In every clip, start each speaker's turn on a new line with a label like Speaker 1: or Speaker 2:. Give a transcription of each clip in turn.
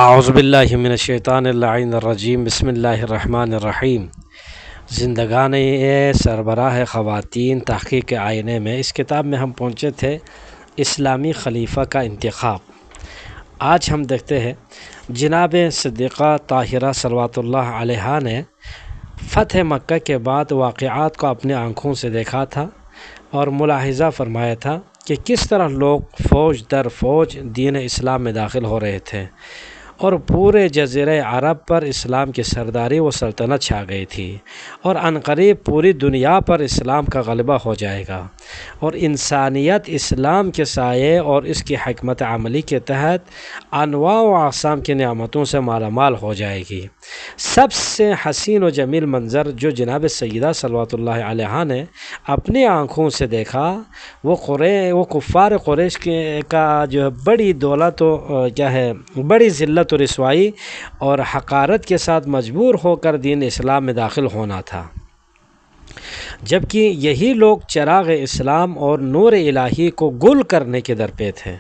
Speaker 1: اعوذ باللہ من الشیطان اللعین الرجیم بسم اللہ الرحمن الرحیم۔ زندگان سربراہ خواتین تحقیق آئینے میں اس کتاب میں ہم پہنچے تھے اسلامی خلیفہ کا انتخاب۔ آج ہم دیکھتے ہیں جناب صدیقہ طاہرہ صلوات اللہ علیہا نے فتح مکہ کے بعد واقعات کو اپنے آنکھوں سے دیکھا تھا اور ملاحظہ فرمایا تھا کہ کس طرح لوگ فوج در فوج دین اسلام میں داخل ہو رہے تھے اور پورے جزیرہ عرب پر اسلام کی سرداری و سلطنت چھا گئی تھی، اور عنقریب پوری دنیا پر اسلام کا غلبہ ہو جائے گا اور انسانیت اسلام کے سائے اور اس کی حکمت عملی کے تحت انواع و اقسام کی نعمتوں سے مالا مال ہو جائے گی۔ سب سے حسین و جمیل منظر جو جناب سیدہ صلوات اللہ علیہا نے اپنی آنکھوں سے دیکھا وہ کفار قریش کا جو بڑی دولت و بڑی ذلت و رسوائی اور حقارت کے ساتھ مجبور ہو کر دین اسلام میں داخل ہونا تھا، جبکہ یہی لوگ چراغ اسلام اور نور الہی کو گل کرنے کے درپے تھے،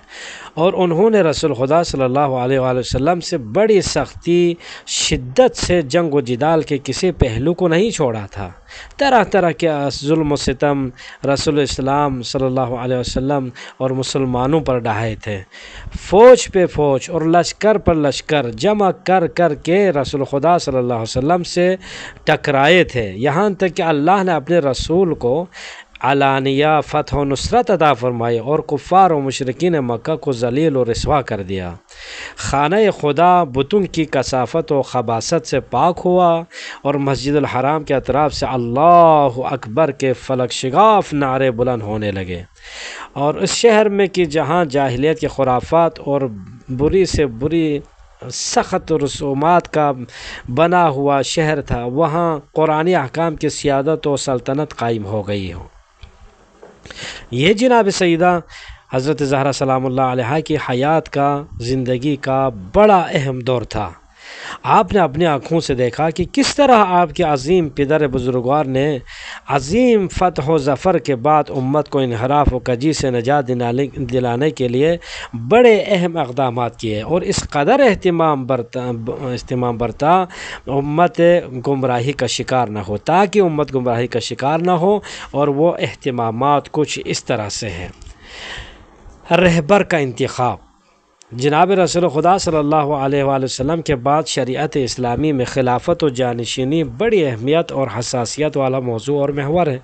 Speaker 1: اور انہوں نے رسول خدا صلی اللہ علیہ وآلہ وسلم سے بڑی سختی شدت سے جنگ و جدال کے کسی پہلو کو نہیں چھوڑا تھا۔ طرح طرح کے ظلم و ستم رسول اسلام صلی اللہ علیہ وسلم اور مسلمانوں پر ڈھائے تھے، فوج پہ فوج اور لشکر پر لشکر جمع کر کر کے رسول خدا صلی اللہ علیہ وسلم سے ٹکرائے تھے، یہاں تک کہ اللہ نے اپنے رسول کو علانیہ فتح و نصرت عطا فرمائی اور کفار و مشرکین مکہ کو ذلیل و رسوا کر دیا۔ خانہ خدا بتوں کی کثافت و خباثت سے پاک ہوا اور مسجد الحرام کے اطراف سے اللہ اکبر کے فلک شگاف نعرے بلند ہونے لگے، اور اس شہر میں کہ جہاں جاہلیت کے خرافات اور بری سے بری سخت رسومات کا بنا ہوا شہر تھا، وہاں قرآنی احکام کی سیادت و سلطنت قائم ہو گئی ہو۔ یہ جناب سیدہ حضرت زہرا سلام اللہ علیہا کی حیات کا زندگی کا بڑا اہم دور تھا۔ آپ نے اپنی آنکھوں سے دیکھا کہ کس طرح آپ کے عظیم پدر بزرگوار نے عظیم فتح و ظفر کے بعد امت کو انحراف و کجی سے نجات دلانے کے لیے بڑے اہم اقدامات کیے، اور اس قدر اہتمام برتا امت گمراہی کا شکار نہ ہو، تاکہ امت گمراہی کا شکار نہ ہو۔ اور وہ اہتمامات کچھ اس طرح سے ہیں۔ رہبر کا انتخاب۔ جناب رسول خدا صلی اللہ علیہ وآلہ وسلم کے بعد شریعت اسلامی میں خلافت و جانشینی بڑی اہمیت اور حساسیت والا موضوع اور محور ہے،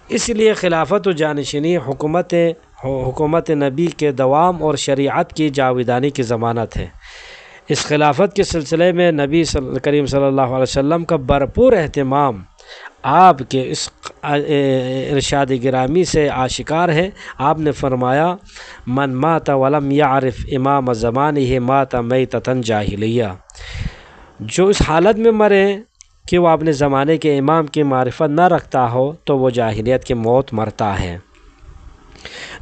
Speaker 1: اس لیے خلافت و جانشینی حکومت نبی کے دوام اور شریعت کی جاویدانی کی ضمانت ہے۔ اس خلافت کے سلسلے میں نبی کریم صلی اللہ علیہ وسلم کا بھرپور اہتمام آپ کے اس ارشاد گرامی سے آشکار ہے۔ آپ نے فرمایا، من مات ولم یعرف امام زمانہ مات میتۃ جاہلیہ، جو اس حالت میں مرے کہ وہ اپنے زمانے کے امام کی معرفت نہ رکھتا ہو تو وہ جاہلیت کی موت مرتا ہے۔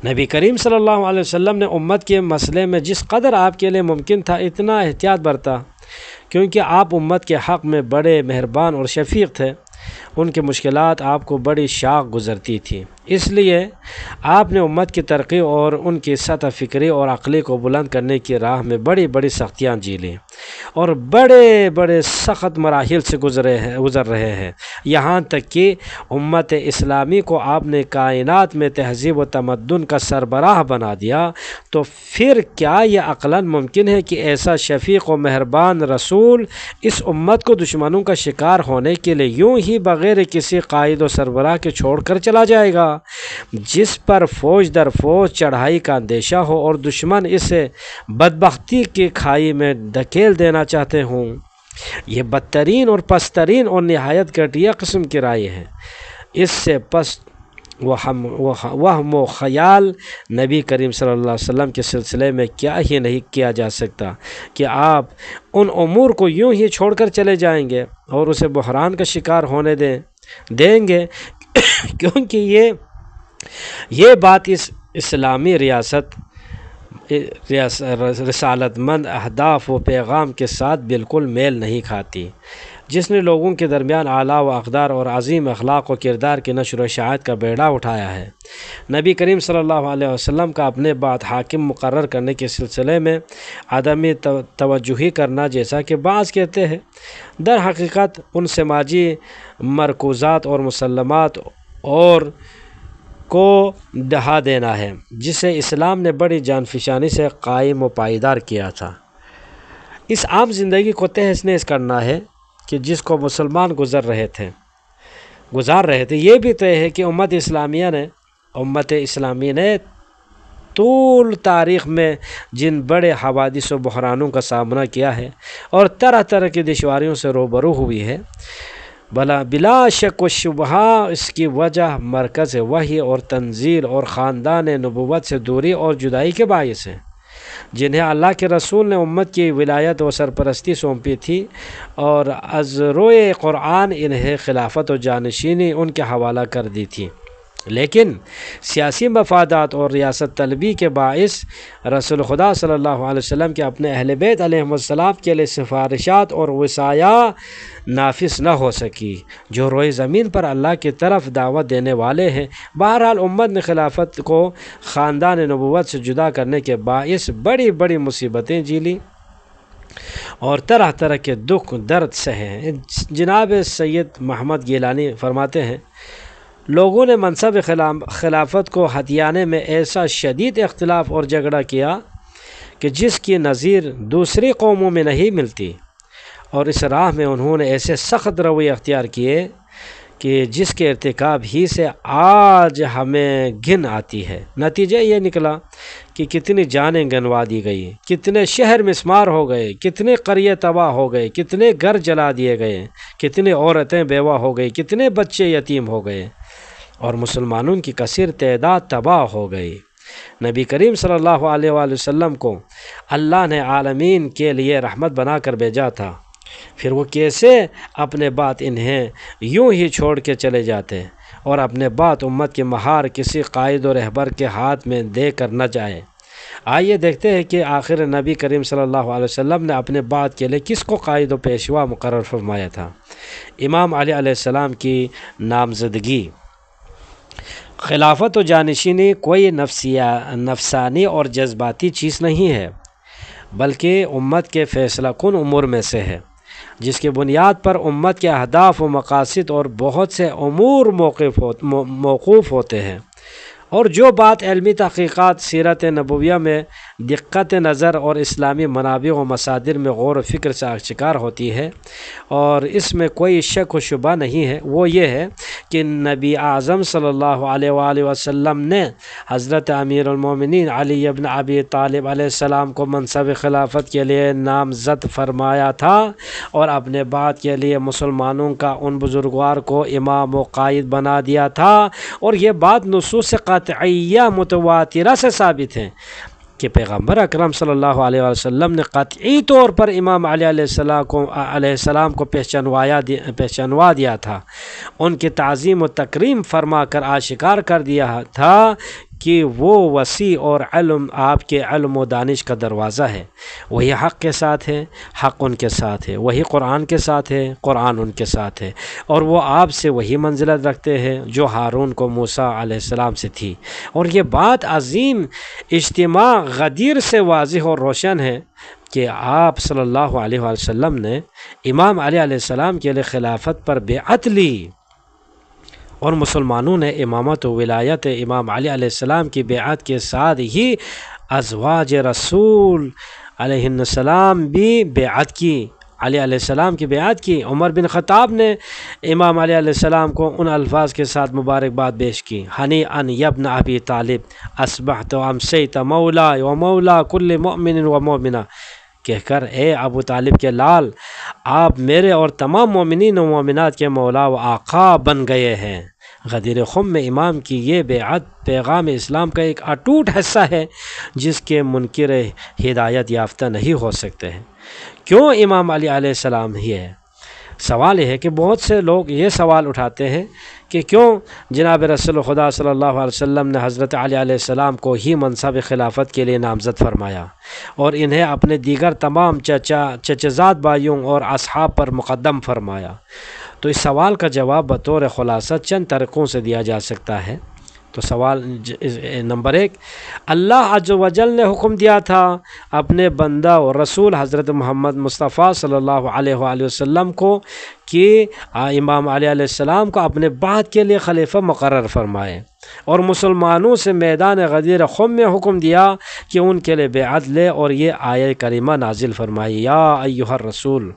Speaker 1: نبی کریم صلی اللہ علیہ وسلم نے امت کے مسئلے میں جس قدر آپ کے لیے ممکن تھا اتنا احتیاط برتا، کیونکہ آپ امت کے حق میں بڑے مہربان اور شفیق تھے، ان کی مشکلات آپ کو بڑی شاق گزرتی تھی، اس لیے آپ نے امت کی ترقی اور ان کی سطح فکری اور عقلی کو بلند کرنے کی راہ میں بڑی بڑی سختیاں جھیلیں اور بڑے بڑے سخت مراحل سے گزر رہے ہیں، یہاں تک کہ امت اسلامی کو آپ نے کائنات میں تہذیب و تمدن کا سربراہ بنا دیا۔ تو پھر کیا یہ عقلاً ممکن ہے کہ ایسا شفیق و مہربان رسول اس امت کو دشمنوں کا شکار ہونے کے لیے یوں ہی بغیر کسی قائد و سربراہ کے چھوڑ کر چلا جائے گا، جس پر فوج در فوج چڑھائی کا اندیشہ ہو اور دشمن اسے بدبختی کی کھائی میں دھکیل دینا چاہتے ہوں؟ یہ بدترین اور پسترین اور نہایت گھٹیا قسم کی رائے ہے۔ اس سے پس وہم و خیال نبی کریم صلی اللہ علیہ وسلم کے سلسلے میں کیا ہی نہیں کیا جا سکتا کہ آپ ان امور کو یوں ہی چھوڑ کر چلے جائیں گے اور اسے بحران کا شکار ہونے دیں گے، کیونکہ یہ بات اس اسلامی ریاست رسالت مند اہداف و پیغام کے ساتھ بالکل میل نہیں کھاتی، جس نے لوگوں کے درمیان اعلیٰ و اقدار اور عظیم اخلاق و کردار کی نشر و اشاعت کا بیڑا اٹھایا ہے۔ نبی کریم صلی اللہ علیہ وسلم کا اپنے بعد حاکم مقرر کرنے کے سلسلے میں عدم توجہی کرنا، جیسا کہ بعض کہتے ہیں، در حقیقت ان سماجی مرکوزات اور مسلمات اور کو دہا دینا ہے جسے اسلام نے بڑی جانفشانی سے قائم و پائیدار کیا تھا۔ اس عام زندگی کو تہس نہس کرنا ہے کہ جس کو مسلمان گزار رہے تھے۔ یہ بھی طے ہے کہ امت اسلامی نے طول تاریخ میں جن بڑے حوادث و بحرانوں کا سامنا کیا ہے اور طرح طرح کی دشواریوں سے روبرو ہوئی ہے، بلا شک و شبہ اس کی وجہ مرکز وحی اور تنزیل اور خاندان نبوت سے دوری اور جدائی کے باعث ہے، جنہیں اللہ کے رسول نے امت کی ولایت و سرپرستی سونپی تھی، اور از روئے قرآن انہیں خلافت و جانشینی ان کے حوالہ کر دی تھی، لیکن سیاسی مفادات اور ریاست طلبی کے باعث رسول خدا صلی اللہ علیہ وسلم کے اپنے اہل بیت علیہم السلام کے لیے سفارشات اور وصایا نافذ نہ ہو سکی، جو روئے زمین پر اللہ کی طرف دعوت دینے والے ہیں۔ بہرحال امت نے خلافت کو خاندان نبوت سے جدا کرنے کے باعث بڑی بڑی مصیبتیں جھیلی اور طرح طرح کے دکھ درد سہے ہیں۔ جناب سید محمد گیلانی فرماتے ہیں، لوگوں نے منصب خلافت کو ہتھیانے میں ایسا شدید اختلاف اور جھگڑا کیا کہ جس کی نظیر دوسری قوموں میں نہیں ملتی، اور اس راہ میں انہوں نے ایسے سخت رویے اختیار کیے کہ جس کے ارتکاب ہی سے آج ہمیں گھن آتی ہے۔ نتیجہ یہ نکلا کہ کتنی جانیں گنوا دی گئی، کتنے شہر مسمار ہو گئے، کتنے قریے تباہ ہو گئے، کتنے گھر جلا دیے گئے، کتنی عورتیں بیوہ ہو گئی، کتنے بچے یتیم ہو گئے، اور مسلمانوں کی کثیر تعداد تباہ ہو گئی۔ نبی کریم صلی اللہ علیہ وآلہ وسلم کو اللہ نے عالمین کے لیے رحمت بنا کر بھیجا تھا، پھر وہ کیسے اپنے بعد انہیں یوں ہی چھوڑ کے چلے جاتے اور اپنے بعد امت کی مہار کسی قائد و رہبر کے ہاتھ میں دے کر نہ جائے۔ آئیے دیکھتے ہیں کہ آخر نبی کریم صلی اللہ علیہ وسلم نے اپنے بعد کے لیے کس کو قائد و پیشوا مقرر فرمایا تھا۔ امام علی علیہ السلام کی نامزدگی۔ خلافت و جانشینی کوئی نفسانی اور جذباتی چیز نہیں ہے، بلکہ امت کے فیصلہ کن امور میں سے ہے، جس کی بنیاد پر امت کے اہداف و مقاصد اور بہت سے امور موقوف ہوتے ہیں، اور جو بات علمی تحقیقات سیرت نبویہ میں دقت نظر اور اسلامی منابع و مصادر میں غور و فکر سے آشکار ہوتی ہے، اور اس میں کوئی شک و شبہ نہیں ہے، وہ یہ ہے کہ نبی اعظم صلی اللہ علیہ وآلہ وسلم نے حضرت امیر المومنین علی بن ابی طالب علیہ السلام کو منصب خلافت کے لیے نامزد فرمایا تھا، اور اپنے بعد کے لیے مسلمانوں کا ان بزرگوار کو امام و قائد بنا دیا تھا، اور یہ بات نصوص قطعیہ متواترہ سے ثابت ہے کہ پیغمبر اکرم صلی اللہ علیہ وسلم نے قطعی طور پر امام علی علیہ السلام کو پہچانوا دیا تھا، ان کی تعظیم و تکریم فرما کر آشکار کر دیا تھا کہ وہ وسیع اور علم آپ کے علم و دانش کا دروازہ ہے، وہی حق کے ساتھ ہے، حق ان کے ساتھ ہے، وہی قرآن کے ساتھ ہے، قرآن ان کے ساتھ ہے، اور وہ آپ سے وہی منزلت رکھتے ہیں جو ہارون کو موسیٰ علیہ السلام سے تھی۔ اور یہ بات عظیم اجتماع غدیر سے واضح اور روشن ہے کہ آپ صلی اللہ علیہ وسلم نے امام علی علیہ السلام کے لیے خلافت پر بیعت لی، اور مسلمانوں نے امامت و ولایت امام علی علیہ السلام کی بیعت کے ساتھ ہی ازواج رسول علیہ السلام بھی بیعت کی، علی علیہ السلام کی بیعت کی۔ عمر بن خطاب نے امام علی علیہ السلام کو ان الفاظ کے ساتھ مبارکباد پیش کی، ہنیئا یا ابن ابی طالب اصبحت و امسیت مولا و مولا کل مؤمن و مؤمنہ، کہہ کر اے ابو طالب کے لال، آپ میرے اور تمام مومنین و مومنات کے مولا و آقا بن گئے ہیں۔ غدیر خم میں امام کی یہ بیعت پیغام اسلام کا ایک اٹوٹ حصہ ہے جس کے منکر ہدایت یافتہ نہیں ہو سکتے ہیں۔ کیوں امام علی علیہ السلام ہی ہے؟ سوال یہ ہے کہ بہت سے لوگ یہ سوال اٹھاتے ہیں کہ کیوں جناب رسول خدا صلی اللہ علیہ وسلم نے حضرت علی علیہ السلام کو ہی منصب خلافت کے لیے نامزد فرمایا اور انہیں اپنے دیگر تمام چچزاد بھائیوں اور اصحاب پر مقدم فرمایا؟ تو اس سوال کا جواب بطور خلاصہ چند طریقوں سے دیا جا سکتا ہے۔ تو سوال نمبر 1، اللہ عز و جل نے حکم دیا تھا اپنے بندہ اور رسول حضرت محمد مصطفیٰ صلی اللہ علیہ وآلہ وسلم کو کہ امام علی علیہ السلام کو اپنے بعد کے لیے خلیفہ مقرر فرمائے، اور مسلمانوں سے میدان غدیر خم میں حکم دیا کہ ان کے لیے بیعت لے، اور یہ آیہ کریمہ نازل فرمائی، یا ایھا الرسول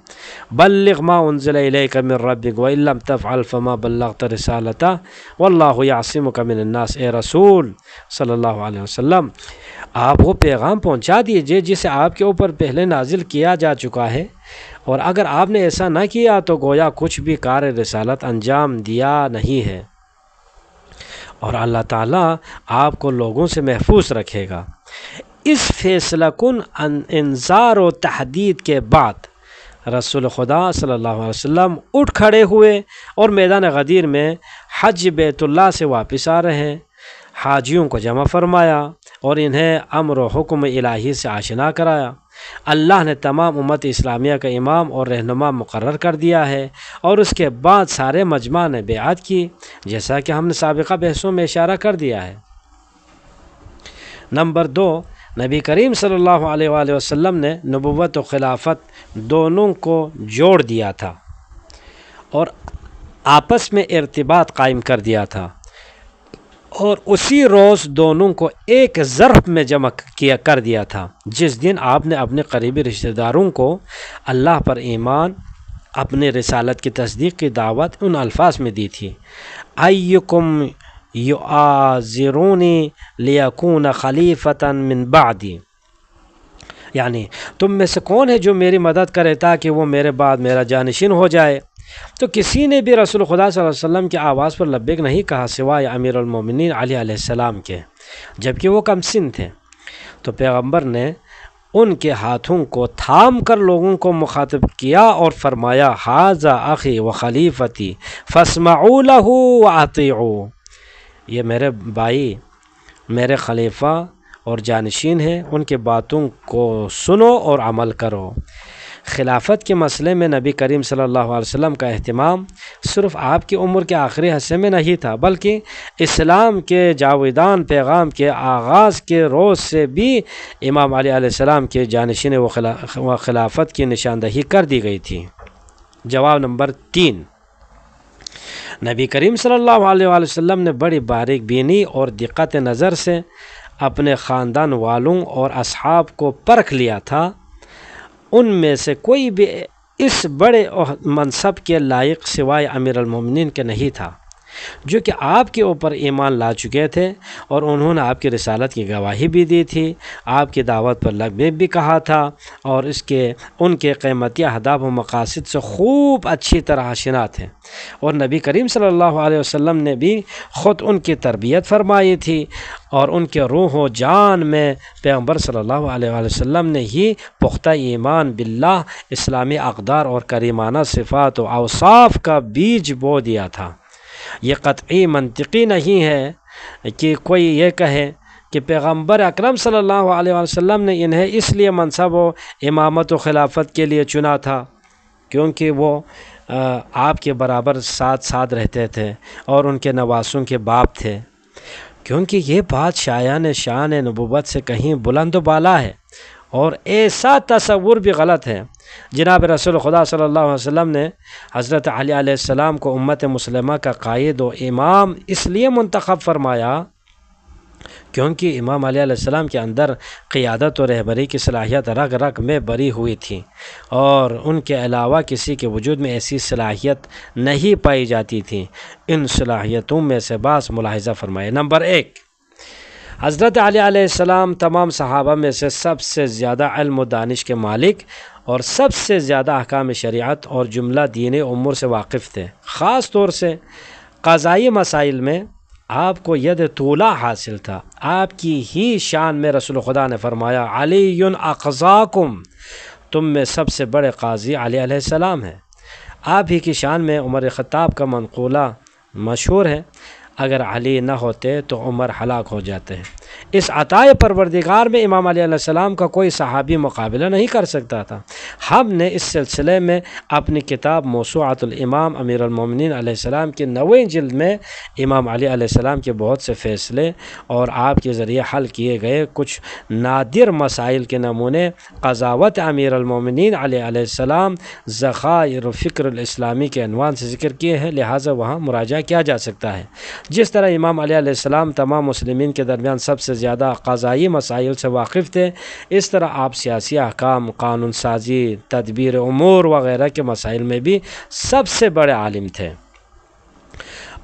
Speaker 1: بلغ ما انزل الیک من ربک وان لم تفعل فما بلغت رسالتہ واللہ یعصمک من الناس۔ اے رسول صلی اللہ علیہ وسلم، آپ وہ پیغام پہنچا دیجئے جسے آپ کے اوپر پہلے نازل کیا جا چکا ہے، اور اگر آپ نے ایسا نہ کیا تو گویا کچھ بھی کار رسالت انجام دیا نہیں ہے، اور اللہ تعالیٰ آپ کو لوگوں سے محفوظ رکھے گا۔ اس فیصلہ کن انذار و تحدید کے بعد رسول خدا صلی اللہ علیہ وسلم اٹھ کھڑے ہوئے اور میدان غدیر میں حج بیت اللہ سے واپس آ رہے ہیں۔ حاجیوں کو جمع فرمایا اور انہیں امر و حکم الہی سے آشنا کرایا۔ اللہ نے تمام امت اسلامیہ کا امام اور رہنما مقرر کر دیا ہے، اور اس کے بعد سارے مجمع نے بیعت کی، جیسا کہ ہم نے سابقہ بحثوں میں اشارہ کر دیا ہے۔ نمبر 2، نبی کریم صلی اللہ علیہ وآلہ وسلم نے نبوت و خلافت دونوں کو جوڑ دیا تھا اور آپس میں ارتباط قائم کر دیا تھا، اور اسی روز دونوں کو ایک ظرف میں جمع کر دیا تھا، جس دن آپ نے اپنے قریبی رشتہ داروں کو اللہ پر ایمان، اپنے رسالت کی تصدیق کی دعوت ان الفاظ میں دی تھی، ایکم یعذرونی لیکون خلیفۃ من بعدی، یعنی تم میں سے کون ہے جو میری مدد کرے تاکہ وہ میرے بعد میرا جانشین ہو جائے؟ تو کسی نے بھی رسول خدا صلی اللہ علیہ وسلم کی آواز پر لبیک نہیں کہا سوائے امیر المومنین علی علیہ السلام کے، جبکہ وہ کم سن تھے۔ تو پیغمبر نے ان کے ہاتھوں کو تھام کر لوگوں کو مخاطب کیا اور فرمایا، ھذا اخی و خلیفتی فاسمعوا لہ واطیعوا، یہ میرے بھائی، میرے خلیفہ اور جانشین ہیں، ان کی باتوں کو سنو اور عمل کرو۔ خلافت کے مسئلے میں نبی کریم صلی اللہ علیہ وسلم کا اہتمام صرف آپ کی عمر کے آخری حصے میں نہیں تھا، بلکہ اسلام کے جاویدان پیغام کے آغاز کے روز سے بھی امام علی علیہ السلام کے جانشین و خلافت کی نشاندہی کر دی گئی تھی۔ جواب نمبر 3، نبی کریم صلی اللہ علیہ وآلہ وسلم نے بڑی باریک بینی اور دقت نظر سے اپنے خاندان والوں اور اصحاب کو پرکھ لیا تھا، ان میں سے کوئی بھی اس بڑے منصب کے لائق سوائے امیر المومنین کے نہیں تھا، جو کہ آپ کے اوپر ایمان لا چکے تھے، اور انہوں نے آپ کی رسالت کی گواہی بھی دی تھی، آپ کی دعوت پر لبیک بھی کہا تھا، اور ان کے قیمتی اہداف و مقاصد سے خوب اچھی طرح آشنا تھے، اور نبی کریم صلی اللہ علیہ وسلم نے بھی خود ان کی تربیت فرمائی تھی، اور ان کے روح و جان میں پیغمبر صلی اللہ علیہ وآلہ وسلم نے ہی پختہ ایمان باللہ، اسلامی اقدار اور کریمانہ صفات و اوصاف کا بیج بو دیا تھا۔ یہ قطعی منطقی نہیں ہے کہ کوئی یہ کہے کہ پیغمبر اکرم صلی اللہ علیہ وسلم نے انہیں اس لیے منصب و امامت و خلافت کے لیے چنا تھا کیونکہ وہ آپ کے برابر ساتھ رہتے تھے اور ان کے نواسوں کے باپ تھے، کیونکہ یہ بات شایان شان نبوت سے کہیں بلند و بالا ہے، اور ایسا تصور بھی غلط ہے۔ جناب رسول خدا صلی اللہ علیہ وسلم نے حضرت علی علیہ السلام کو امت مسلمہ کا قائد و امام اس لیے منتخب فرمایا کیونکہ امام علی علیہ السلام کے اندر قیادت و رہبری کی صلاحیت رگ رگ میں بری ہوئی تھی، اور ان کے علاوہ کسی کے وجود میں ایسی صلاحیت نہیں پائی جاتی تھی۔ ان صلاحیتوں میں سے بعض ملاحظہ فرمائے۔ نمبر 1، حضرت علی علیہ السلام تمام صحابہ میں سے سب سے زیادہ علم و دانش کے مالک اور سب سے زیادہ احکام شریعت اور جملہ دینی امور سے واقف تھے۔ خاص طور سے قضائی مسائل میں آپ کو ید طولہ حاصل تھا۔ آپ کی ہی شان میں رسول خدا نے فرمایا، علی اقضاکم، تم میں سب سے بڑے قاضی علی علیہ السلام ہیں۔ آپ ہی کی شان میں عمر خطاب کا منقولہ مشہور ہے، اگر علی نہ ہوتے تو عمر ہلاک ہو جاتے ہیں۔ اس عطائے پروردگار میں امام علیہ السلام کا کوئی صحابی مقابلہ نہیں کر سکتا تھا۔ ہم نے اس سلسلے میں اپنی کتاب موسوعۃ الامام امیر المومنین علیہ السلام کی 9ویں جلد میں امام علی علیہ السلام کے بہت سے فیصلے اور آپ کے ذریعے حل کیے گئے کچھ نادر مسائل کے نمونے قضاوت امیر المومنین علیہ السلام ذخائر فکر الاسلامی کے عنوان سے ذکر کیے ہیں، لہٰذا وہاں مراجعہ کیا جا سکتا ہے۔ جس طرح امام علیہ السلام تمام مسلمین کے درمیان سب سے زیادہ قضائی مسائل سے واقف تھے، اس طرح آپ سیاسی احکام، قانون سازی، تدبیر امور وغیرہ کے مسائل میں بھی سب سے بڑے عالم تھے،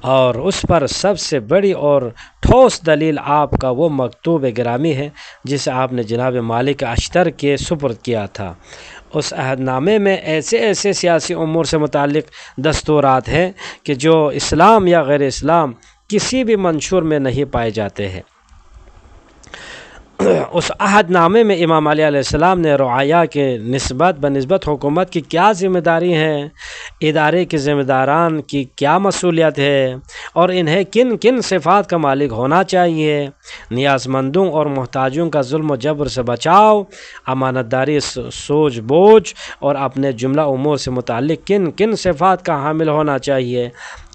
Speaker 1: اور اس پر سب سے بڑی اور ٹھوس دلیل آپ کا وہ مکتوب گرامی ہے جسے آپ نے جناب مالک اشتر کے سپرد کیا تھا۔ اس عہد نامے میں ایسے سیاسی امور سے متعلق دستورات ہیں کہ جو اسلام یا غیر اسلام کسی بھی منشور میں نہیں پائے جاتے ہیں۔ اس عہد نامے میں امام علیہ السلام نے رعایا کے بنسبت حکومت کی کیا ذمہ داری ہیں، ادارے کے ذمہ داران کی کیا مسئولیت ہے، اور انہیں کن کن صفات کا مالک ہونا چاہیے، نیاز مندوں اور محتاجوں کا ظلم و جبر سے بچاؤ، امانت داری، سوجھ بوجھ اور اپنے جملہ امور سے متعلق کن کن صفات کا حامل ہونا چاہیے،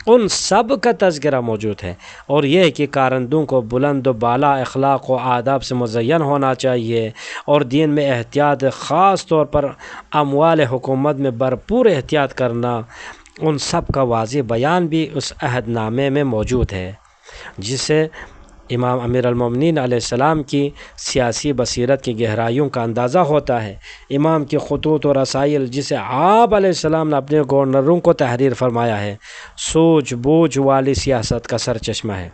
Speaker 1: ان سب کا تذکرہ موجود ہے، اور یہ کہ کارندوں کو بلند و بالا اخلاق و آداب سے مزین ہونا چاہیے، اور دین میں احتیاط، خاص طور پر اموال حکومت میں بھرپور احتیاط کرنا، ان سب کا واضح بیان بھی اس عہد نامے میں موجود ہے، جسے امام امیر المومنین علیہ السلام کی سیاسی بصیرت کی گہرائیوں کا اندازہ ہوتا ہے۔ امام کے خطوط و رسائل، جسے آپ علیہ السلام نے اپنے گورنروں کو تحریر فرمایا ہے، سوجھ بوجھ والی سیاست کا سرچشمہ ہے،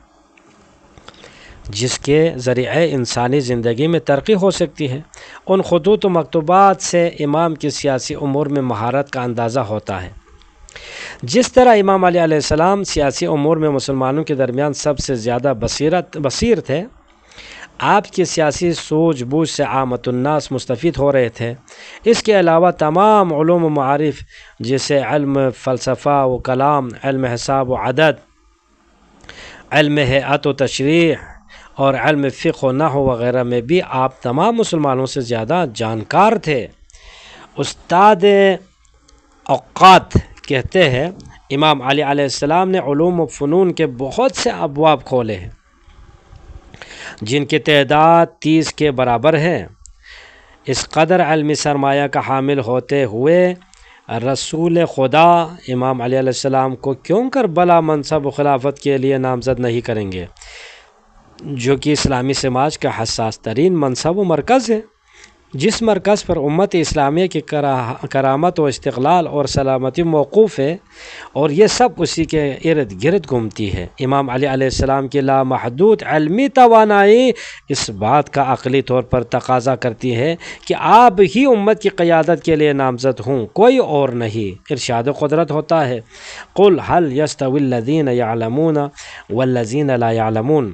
Speaker 1: جس کے ذریعے انسانی زندگی میں ترقی ہو سکتی ہے۔ ان خطوط و مکتوبات سے امام کی سیاسی امور میں مہارت کا اندازہ ہوتا ہے۔ جس طرح امام علیہ السلام سیاسی امور میں مسلمانوں کے درمیان سب سے زیادہ بصیر تھے، آپ کی سیاسی سوجھ بوجھ سے عامت الناس مستفید ہو رہے تھے۔ اس کے علاوہ تمام علوم و معارف جیسے علم فلسفہ و کلام، علم حساب و عدد، علم ہیئت و تشریح اور علم فقہ و نحو وغیرہ میں بھی آپ تمام مسلمانوں سے زیادہ جانکار تھے۔ استاد اوقات کہتے ہیں، امام علی علیہ السلام نے علوم و فنون کے بہت سے ابواب کھولے ہیں، جن کی تعداد 30 کے برابر ہے۔ اس قدر علمی سرمایہ کا حامل ہوتے ہوئے رسول خدا امام علیہ السلام کو کیوں کر بلا منصب و خلافت کے لیے نامزد نہیں کریں گے، جو کہ اسلامی سماج کا حساس ترین منصب و مرکز ہے، جس مرکز پر امت اسلامیہ کی کرامت و استقلال اور سلامتی موقوف ہے، اور یہ سب اسی کے ارد گرد گھومتی ہے۔ امام علی علیہ السلام کی لامحدود علمی توانائی اس بات کا عقلی طور پر تقاضا کرتی ہے کہ آپ ہی امت کی قیادت کے لیے نامزد ہوں، کوئی اور نہیں۔ ارشاد قدرت ہوتا ہے، قُلْ هَلْ يَسْتَوِي الَّذِينَ يَعْلَمُونَ وَالَّذِينَ لَا يَعْلَمُونَ،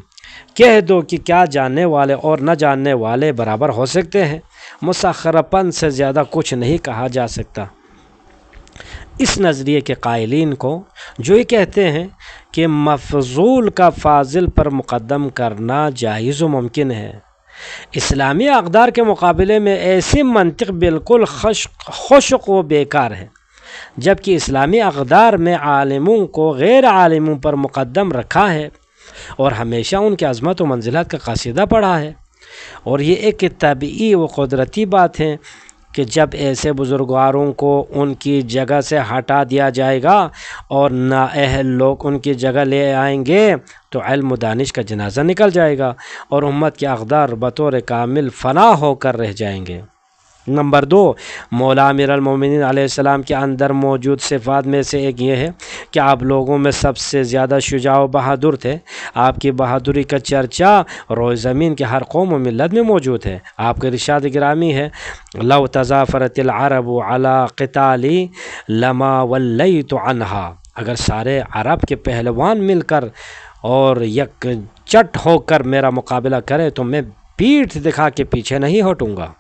Speaker 1: کہہ دو کہ کیا جاننے والے اور نہ جاننے والے برابر ہو سکتے ہیں، مسخرہ پن سے زیادہ کچھ نہیں کہا جا سکتا۔ اس نظریے کے قائلین کو، جو یہ کہتے ہیں کہ مفضول کا فاضل پر مقدم کرنا جائز و ممکن ہے، اسلامی اقدار کے مقابلے میں ایسی منطق بالکل خشک و بیکار ہے، جبکہ اسلامی اقدار میں عالموں کو غیر عالموں پر مقدم رکھا ہے اور ہمیشہ ان کی عظمت و منزلت کا قصیدہ پڑھا ہے، اور یہ ایک طبعی و قدرتی بات ہے کہ جب ایسے بزرگواروں کو ان کی جگہ سے ہٹا دیا جائے گا اور نااہل لوگ ان کی جگہ لے آئیں گے تو علم و دانش کا جنازہ نکل جائے گا اور امت کے اقدار بطور کامل فنا ہو کر رہ جائیں گے۔ نمبر 2، مولا امیر المومنین علیہ السلام کے اندر موجود صفات میں سے ایک یہ ہے کہ آپ لوگوں میں سب سے زیادہ شجاع و بہادر تھے۔ آپ کی بہادری کا چرچا روئے زمین کے ہر قوم و ملت میں موجود ہے۔ آپ کے ارشاد گرامی ہے، لو تظافرت العرب علی قتالی لما ولیت عنہا، اگر سارے عرب کے پہلوان مل کر اور یکجٹ ہو کر میرا مقابلہ کرے تو میں پیٹھ دکھا کے پیچھے نہیں ہٹوں گا۔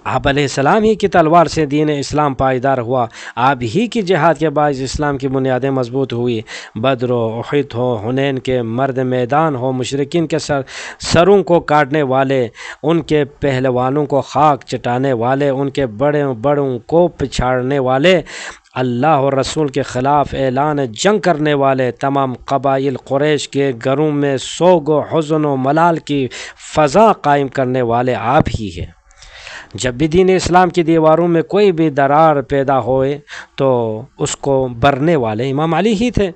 Speaker 1: آپ علیہ السلام ہی کی تلوار سے دین اسلام پائیدار ہوا، آپ ہی کی جہاد کے باعث اسلام کی بنیادیں مضبوط ہوئی۔ بدر ہو، احد ہو، حنین کے مرد میدان ہو، مشرکین کے سروں کو کاٹنے والے، ان کے پہلوانوں کو خاک چٹانے والے، ان کے بڑوں کو پچھاڑنے والے، اللہ اور رسول کے خلاف اعلان جنگ کرنے والے، تمام قبائل قریش کے گھروں میں سوگ و حزن و ملال کی فضا قائم کرنے والے آپ ہی ہیں۔ جب بھی دین اسلام کی دیواروں میں کوئی بھی درار پیدا ہوئے تو اس کو بھرنے والے امام علی ہی تھے۔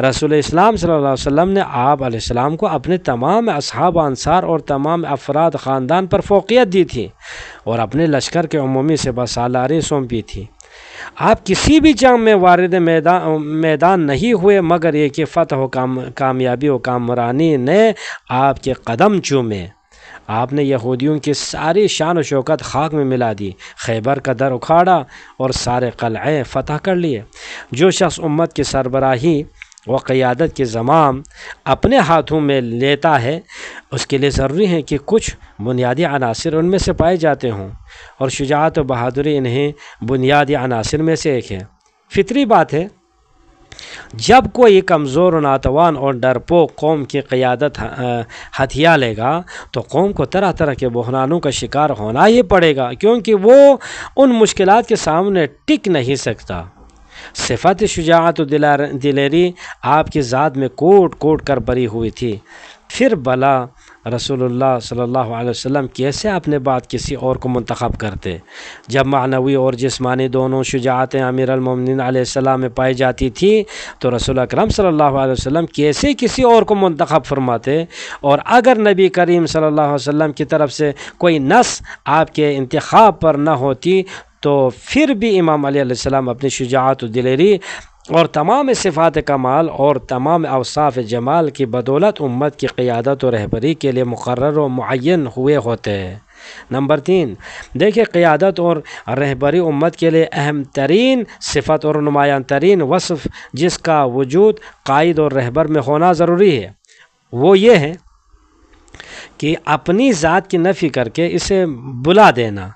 Speaker 1: رسول اسلام صلی اللہ علیہ وسلم نے آپ علیہ السلام کو اپنے تمام اصحاب انصار اور تمام افراد خاندان پر فوقیت دی تھی اور اپنے لشکر کے عمومی سالاری سونپی تھی۔ آپ کسی بھی جنگ میں وارد میدان نہیں ہوئے مگر یہ کہ فتح و کامیابی و کامرانی نے آپ کے قدم چومے۔ آپ نے یہودیوں کی ساری شان و شوکت خاک میں ملا دی، خیبر کا در اکھاڑا اور سارے قلعے فتح کر لیے۔ جو شخص امت کی سربراہی و قیادت کی زمام اپنے ہاتھوں میں لیتا ہے اس کے لیے ضروری ہے کہ کچھ بنیادی عناصر ان میں سے پائے جاتے ہوں، اور شجاعت و بہادری انہیں بنیادی عناصر میں سے ایک ہے۔ فطری بات ہے، جب کوئی کمزور و ناتوان اور ڈرپوک قوم کی قیادت ہتھیا لے گا تو قوم کو طرح طرح کے بحرانوں کا شکار ہونا ہی پڑے گا، کیونکہ وہ ان مشکلات کے سامنے ٹک نہیں سکتا۔ صفت شجاعت و دلیری آپ کی ذات میں کوٹ کوٹ کر بری ہوئی تھی، پھر بلا رسول اللہ صلی اللہ علیہ وسلم کیسے اپنے بعد کسی اور کو منتخب کرتے؟ جب معنوی اور جسمانی دونوں شجاعتیں امیر المومنین علیہ السلام میں پائی جاتی تھی تو رسول اکرم صلی اللہ علیہ وسلم کیسے کسی اور کو منتخب فرماتے؟ اور اگر نبی کریم صلی اللہ علیہ وسلم کی طرف سے کوئی نص آپ کے انتخاب پر نہ ہوتی تو پھر بھی امام علی علیہ السلام اپنی شجاعت و دلیری اور تمام صفات کمال اور تمام اوصاف جمال کی بدولت امت کی قیادت و رہبری کے لیے مقرر و معین ہوئے ہوتے ہیں۔ نمبر 3، دیکھیں قیادت اور رہبری امت کے لیے اہم ترین صفت اور نمایاں ترین وصف جس کا وجود قائد اور رہبر میں ہونا ضروری ہے وہ یہ ہے کہ اپنی ذات کی نفی کر کے اسے بلا دینا،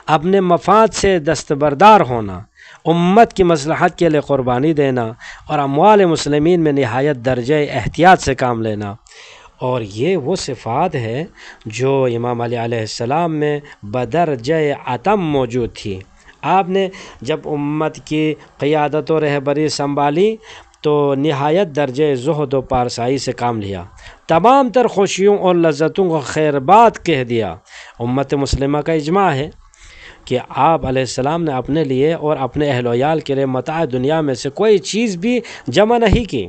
Speaker 1: اپنے مفاد سے دستبردار ہونا، امت کی مصلحت کے لیے قربانی دینا اور اموال مسلمین میں نہایت درجہ احتیاط سے کام لینا۔ اور یہ وہ صفات ہے جو امام علی علیہ السلام میں بدرجہ عتم موجود تھی۔ آپ نے جب امت کی قیادت و رہبری سنبھالی تو نہایت درجہ زہد و پارسائی سے کام لیا، تمام تر خوشیوں اور لذتوں کو خیر بات کہہ دیا۔ امت مسلمہ کا اجماع ہے کہ آپ علیہ السلام نے اپنے لیے اور اپنے اہل و عیال کے لیے متاع دنیا میں سے کوئی چیز بھی جمع نہیں کی،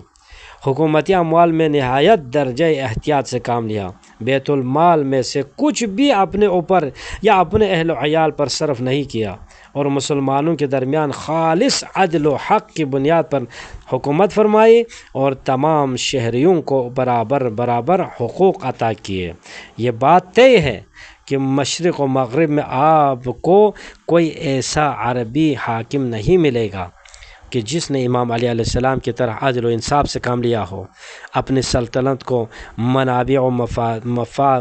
Speaker 1: حکومتی اموال میں نہایت درجہ احتیاط سے کام لیا، بیت المال میں سے کچھ بھی اپنے اوپر یا اپنے اہل و عیال پر صرف نہیں کیا، اور مسلمانوں کے درمیان خالص عدل و حق کی بنیاد پر حکومت فرمائی اور تمام شہریوں کو برابر برابر حقوق عطا کیے۔ یہ بات طے ہے کہ مشرق و مغرب میں آپ کو کوئی ایسا عربی حاکم نہیں ملے گا کہ جس نے امام علی علیہ السلام کی طرح عدل و انصاف سے کام لیا ہو، اپنی سلطنت کو منابع و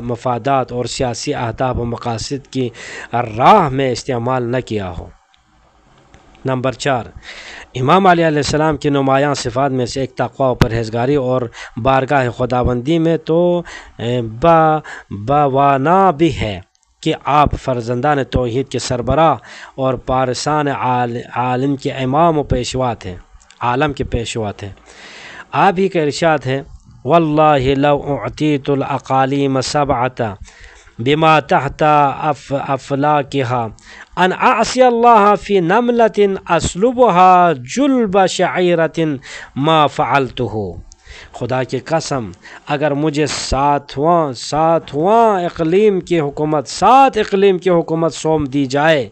Speaker 1: مفادات اور سیاسی اہداف و مقاصد کی راہ میں استعمال نہ کیا ہو۔ نمبر 4، امام علی علیہ السلام کی نمایاں صفات میں سے ایک تقوی و پرہیزگاری اور بارگاہ خداوندی میں تو بوانا بھی ہے کہ آپ فرزندان توحید کے سربراہ اور پارسان عالم کے امام و پیشوا تھے، عالم کے پیشوا تھے۔ آپ ہی کا ارشاد ہے، واللہ لو اعطیت الاقالیم سبعۃ بما تحت افلاکها ان اعصی اللہ فی نملۃ اسلبها جلب شعیرۃ ما فعلتہ۔ خدا کی قسم اگر مجھے ساتواں اقلیم کی حکومت، 7 اقلیم کی حکومت سونپ دی جائے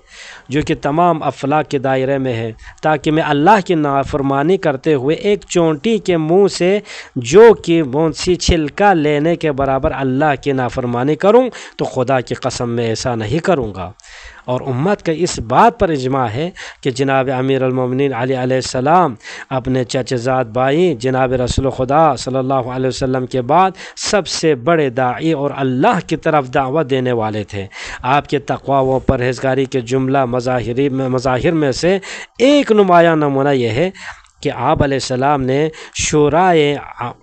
Speaker 1: جو کہ تمام افلاک کے دائرے میں ہے، تاکہ میں اللہ کی نافرمانی کرتے ہوئے ایک چونٹی کے منہ سے جو کہ بونسی چھلکا لینے کے برابر اللہ کی نافرمانی کروں تو خدا کی قسم میں ایسا نہیں کروں گا۔ اور امت کا اس بات پر اجماع ہے کہ جناب امیر المومنین علی علیہ السلام اپنے چچا زاد بھائی جناب رسول خدا صلی اللہ علیہ وسلم کے بعد سب سے بڑے داعی اور اللہ کی طرف دعوت دینے والے تھے۔ آپ کے تقوی و پرہیزگاری کے جملہ مظاہر میں سے ایک نمایاں نمونہ یہ ہے کہ آپ علیہ السلام نے شورائے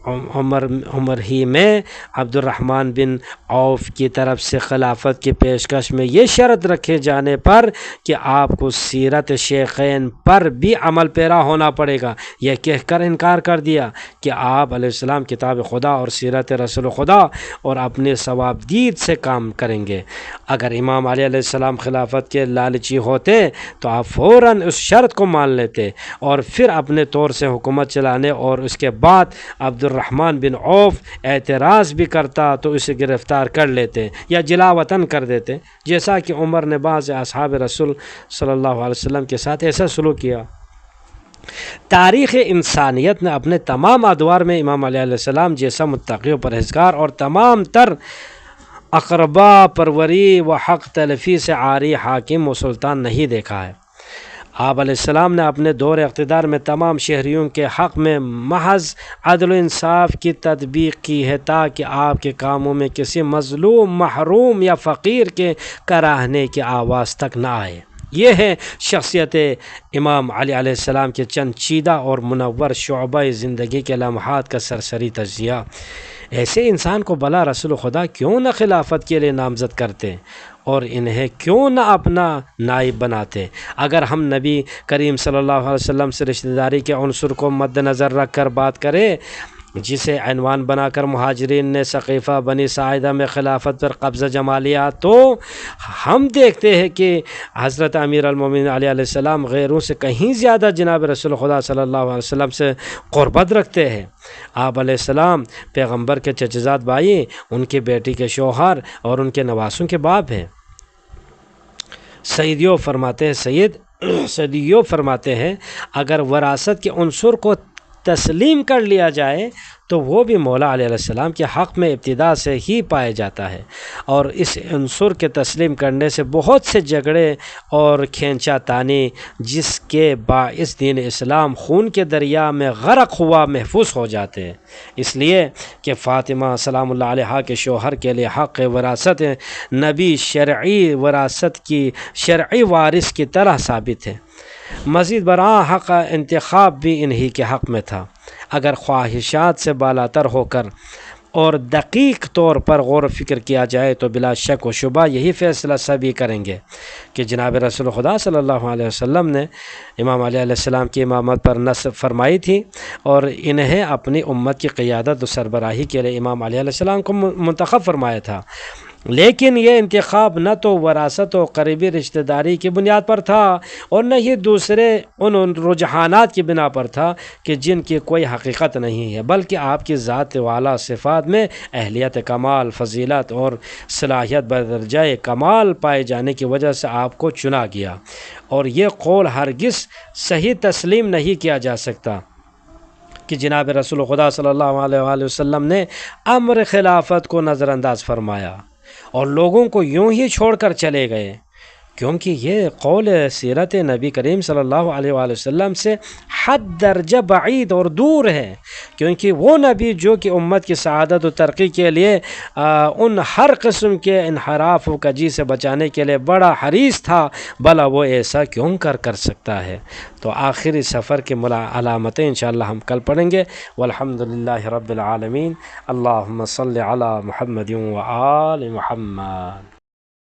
Speaker 1: عمر ہی میں عبد الرحمن بن عوف کی طرف سے خلافت کی پیشکش میں یہ شرط رکھے جانے پر کہ آپ کو سیرت شیخین پر بھی عمل پیرا ہونا پڑے گا، یہ کہہ کر انکار کر دیا کہ آپ علیہ السلام کتاب خدا اور سیرت رسول خدا اور اپنے ثوابدید سے کام کریں گے۔ اگر امام علی علیہ السلام خلافت کے لالچی ہوتے تو آپ فوراً اس شرط کو مان لیتے اور پھر اپنے طور سے حکومت چلانے، اور اس کے بعد عبد الرحمن بن عوف اعتراض بھی کرتا تو اسے گرفتار کر لیتے یا جلا وطن کر دیتے، جیسا کہ عمر نے بعض اصحاب رسول صلی اللہ علیہ وسلم کے ساتھ ایسا سلوک کیا۔ تاریخ انسانیت نے اپنے تمام ادوار میں امام علیہ السلام جیسا متقی و پرہیزگار اور تمام تر اقربا پروری و حق تلفی سے عاری حاکم و سلطان نہیں دیکھا ہے۔ آپ علیہ السلام نے اپنے دور اقتدار میں تمام شہریوں کے حق میں محض عدل و انصاف کی تطبیق کی ہے تاکہ آپ کے کاموں میں کسی مظلوم، محروم یا فقیر کے کراہنے کی آواز تک نہ آئے۔ یہ ہے شخصیت امام علی علیہ السلام کے چند چیدہ اور منور شعبہ زندگی کے لمحات کا سرسری تجزیہ۔ ایسے انسان کو بلا رسول خدا کیوں نہ خلافت کے لیے نامزد کرتے اور انہیں کیوں نہ اپنا نائب بناتے؟ اگر ہم نبی کریم صلی اللہ علیہ وسلم سے رشتہ داری کے عنصر کو مد نظر رکھ کر بات کریں، جسے عنوان بنا کر مہاجرین نے ثقیفہ بنی ساعدہ میں خلافت پر قبضہ جما لیا، تو ہم دیکھتے ہیں کہ حضرت امیر المومنین علیہ السلام غیروں سے کہیں زیادہ جناب رسول خدا صلی اللہ علیہ وسلم سے قربت رکھتے ہیں۔ آپ علیہ السلام پیغمبر کے چچزاد بھائی، ان کی بیٹی کے شوہر اور ان کے نواسوں کے باپ ہیں۔ سیدیو فرماتے ہیں اگر وراثت کے عنصر کو تسلیم کر لیا جائے تو وہ بھی مولا علیہ السلام کے حق میں ابتدا سے ہی پائے جاتا ہے، اور اس عنصر کے تسلیم کرنے سے بہت سے جھگڑے اور کھینچا تانی جس کے باعث دین اسلام خون کے دریا میں غرق ہوا محفوظ ہو جاتے ہیں۔ اس لیے کہ فاطمہ سلام اللہ علیہا کے شوہر کے لیے حق وراثت نبی شرعی وراثت کی شرعی وارث کی طرح ثابت ہے۔ مزید برآں حق انتخاب بھی انہی کے حق میں تھا۔ اگر خواہشات سے بالاتر ہو کر اور دقیق طور پر غور و فکر کیا جائے تو بلا شک و شبہ یہی فیصلہ سبھی کریں گے کہ جناب رسول خدا صلی اللہ علیہ وسلم نے امام علیہ السلام کی امامت پر نصب فرمائی تھی اور انہیں اپنی امت کی قیادت و سربراہی کے لیے امام علیہ السلام کو منتخب فرمایا تھا، لیکن یہ انتخاب نہ تو وراثت و قریبی رشتہ داری کی بنیاد پر تھا اور نہ ہی دوسرے ان رجحانات کی بنا پر تھا کہ جن کی کوئی حقیقت نہیں ہے، بلکہ آپ کی ذات والا صفات میں اہلیت کمال، فضیلت اور صلاحیت بدرجہ کمال پائے جانے کی وجہ سے آپ کو چنا گیا، اور یہ قول ہرگز صحیح تسلیم نہیں کیا جا سکتا کہ جناب رسول خدا صلی اللہ علیہ وسلم نے امر خلافت کو نظر انداز فرمایا اور لوگوں کو یوں ہی چھوڑ کر چلے گئے، کیونکہ یہ قول سیرت نبی کریم صلی اللہ علیہ وآلہ وسلم سے حد درجہ بعید اور دور ہے، کیونکہ وہ نبی جو کہ امت کی سعادت و ترقی کے لیے ان ہر قسم کے انحراف و کجی سے بچانے کے لیے بڑا حریص تھا، بھلا وہ ایسا کیوں کر سکتا ہے؟ تو آخری سفر کی علامتیں انشاءاللہ ہم کل پڑھیں گے۔ والحمدللہ رب العالمین۔ اللہم صلی علی محمد و آل محمد۔